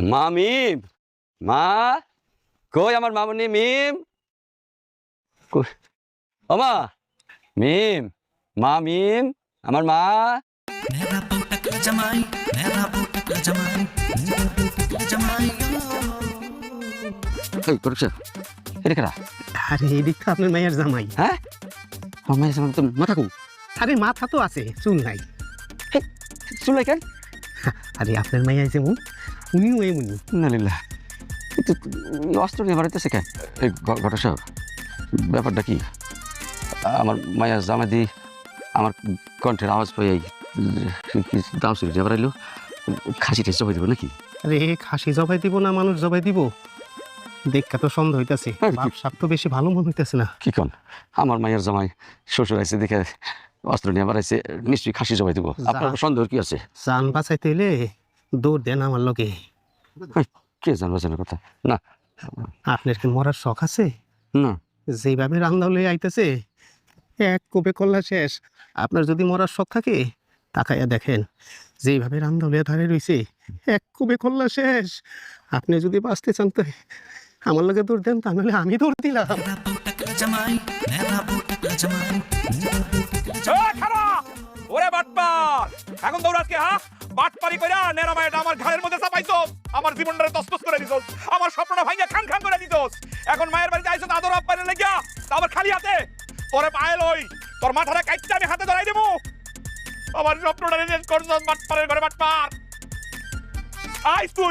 মা মিম, মা কই আমার মামুনি মিম? ও মা মিম, মা মিম, আমার মা। এটা কারা? আরে এদিক তো আপনার মায়ের জামাই। হ্যাঁ, আমার মায়ের সামনে তো মাথা কু। আরে মাথা তো আছে, চুল নাই। শুনলাই কেন? আরে আপনার মাইয়া যেমন উনিও এমনি। নালিল্লাহ, কিন্তু অস্ত্র নিয়ে বাড়িতেছে কেন? এই ঘটক সাহেব, ব্যাপারটা কি? আমার মায়ের জামা দি আমার কণ্ঠের আওয়াজ পেয়ে দাম শুরু যে বাড়াইলো, খাসিটা জবাই দেবো নাকি? আরে খাসি জবাই দিব না মানুষ জবাই দিব? দেখা তো সন্দেহ হইতাছে, হ্যাঁ, বাপ সাপ তো বেশি ভালো মনে হইতাছে না। কি কন? আমার মায়ের জামাই শ্বশুর আছে দেখে অস্ত্র নিয়ে বাড়াইছে, নিশ্চয়ই খাসি জবাই দেবো। আপনার সন্দেহ কি আছে? জান বাঁচাইতে হইলে দৌড় দেন আমার লগে। কে জানবো জানার কথা না। আপনার কি মরার শখ আছে? না, যেভাবে রান্না লয়ে আইতেছে এক কোপে কল্লা শেষ। আপনার যদি মরার শখ থাকে তাকাইয়া দেখেন, যেইভাবে রান্না লয়ে ধারে রইছে এক কোপে কল্লা শেষ। আপনি যদি বাঁচতে চান তো আমার লগে দৌড় দেন, তা নাহলে আমি দৌড় দিলাম। ওরে বাটপার, এখন দৌড়াস কে? হ্যাঁ, বাটপারি কইরা নেরামায়টা আমার ঘাড়ের মধ্যে চাপাইছস, আমার জীবনটারে তছতছ করে দিছস, আমার স্বপ্নটা ভাঙিয়া খান খান করে দিছস। এখন মায়ের বাড়িতে আইছস আদর আপ্যায়নের লাগিয়া, তা আবার খালি হাতে? তোরে পায়ে লই, তোর মাথাটা কাইটটা আমি হাতে ধরাই দেবো। আমার স্বপ্নটা শেষ করছস বাটপারের ঘরে বাটপার। আইস তুই।